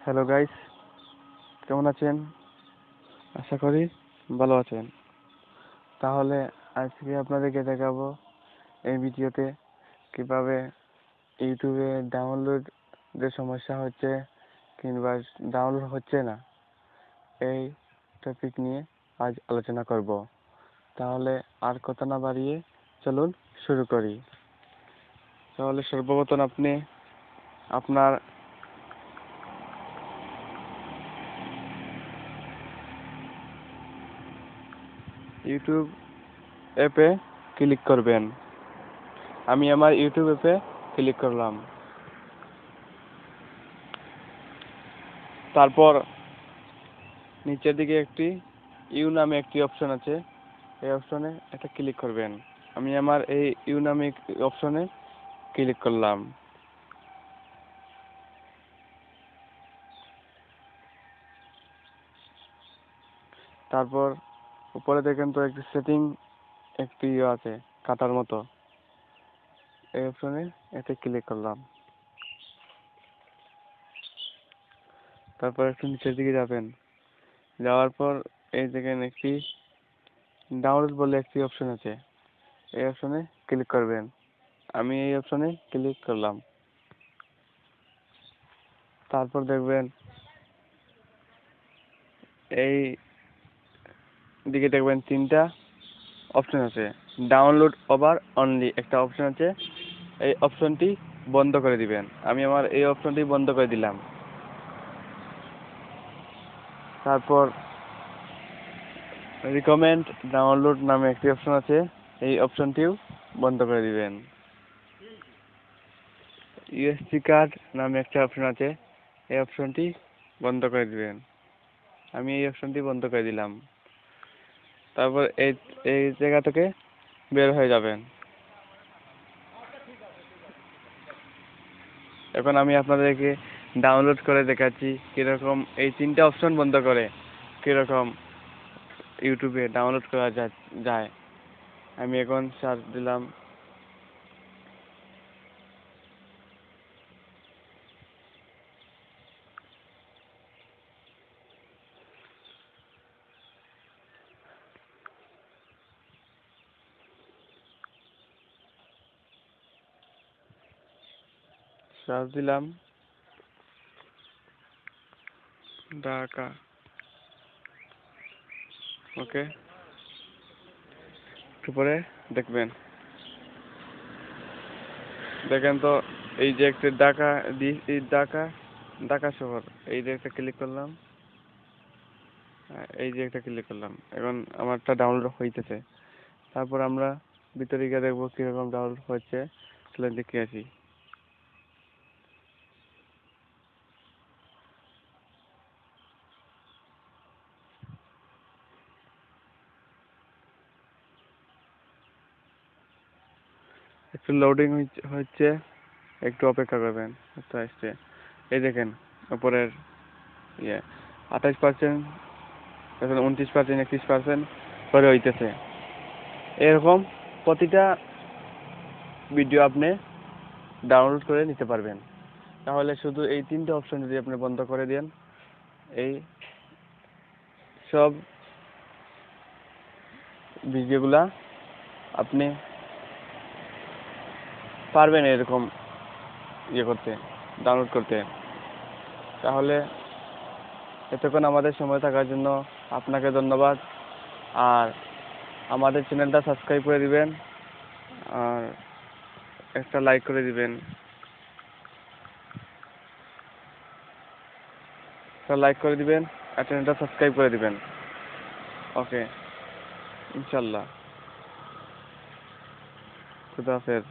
Hello guys, কেমন আছেন? আশা করি ভালো আছেন। তাহলে আজকে আপনাদেরকে দেখাবো এই ভিডিওতে কিভাবে ইউটিউবে ডাউনলোডের সমস্যা হচ্ছে কিংবা ডাউনলোড হচ্ছে না, এই টপিক নিয়ে আজ আলোচনা করব। তাহলে আর কথা না বাড়িয়ে চলুন শুরু করি। তাহলে সর্বপ্রথম আপনি আপনার ইউটিউব অ্যাপে ক্লিক করবেন। আমি আমার ইউটিউব অ্যাপে ক্লিক করলাম। তারপর নিচের দিকে একটি ইউ নামে একটি অপশন আছে, এই অপশনে একটা ক্লিক করবেন। আমি আমার এই ইউ নামে অপশনে ক্লিক করলাম। তারপর উপরে দেখেন তো একটি সেটিং একটি আছে কাটার মতো, এই অপশনে এতে ক্লিক করলাম। তারপর একটু নিচের দিকে যাবেন, যাওয়ার পর এই দেখেন একটি ডাউনলোড বলে একটি অপশন আছে, এই অপশনে ক্লিক করবেন। আমি এই অপশনে ক্লিক করলাম। তারপর দেখবেন এই দিকে দেখবেন তিনটা অপশন আছে, ডাউনলোড ওভার অনলি একটা অপশন আছে, এই অপশনটি বন্ধ করে দিবেন। আমি আমার এই অপশনটি বন্ধ করে দিলাম। তারপর রিকমেন্ড ডাউনলোড নামে একটি অপশন আছে, এই অপশনটিও বন্ধ করে দিবেন। ইউএসডি কার্ড নামে একটা অপশন আছে, এই অপশনটি বন্ধ করে দিবেন। আমি এই অপশনটি বন্ধ করে দিলাম। তারপর এই এই জায়গা থেকে বের হয়ে যাবেন। এখন আমি আপনাদেরকে ডাউনলোড করে দেখাচ্ছি কিরকম এই তিনটা অপশন বন্ধ করে কিরকম ইউটিউবে ডাউনলোড করা যায়। আমি এখন সার্চ দিলাম। সার্চ দিলাম ঢাকা। ওকে, একটু পরে দেখবেন, দেখেন তো এই যে একটা ঢাকা ঢাকা ঢাকা শহর, এই যে একটা ক্লিক করলাম, এই যে একটা ক্লিক করলাম। এখন আমারটা ডাউনলোড হইতেছে। তারপর আমরা ভিতরে গিয়ে দেখবো কিরকম ডাউনলোড হচ্ছে, তাহলে দেখে আসি। একটু লোডিং হচ্ছে, একটু অপেক্ষা করবেন, একটু আসছে। এই দেখেন উপরের 28%, এখন 29%, 31% করে হইতেছে। এরকম প্রতিটা ভিডিও আপনি ডাউনলোড করে নিতে পারবেন। তাহলে শুধু এই তিনটে অপশন যদি আপনি বন্ধ করে দেন, এই সব ভিডিওগুলা আপনি পারবেন এরকম করতে, ডাউনলোড করতে। তাহলে এতক্ষণ আমাদের সময় থাকার জন্য আপনাকে ধন্যবাদ। আর আমাদের চ্যানেলটা সাবস্ক্রাইব করে দিবেন, আর একটা লাইক করে দিবেন, আর চ্যানেলটা সাবস্ক্রাইব করে দিবেন। ওকে, ইনশাল্লাহ। খুদা হাফেজ।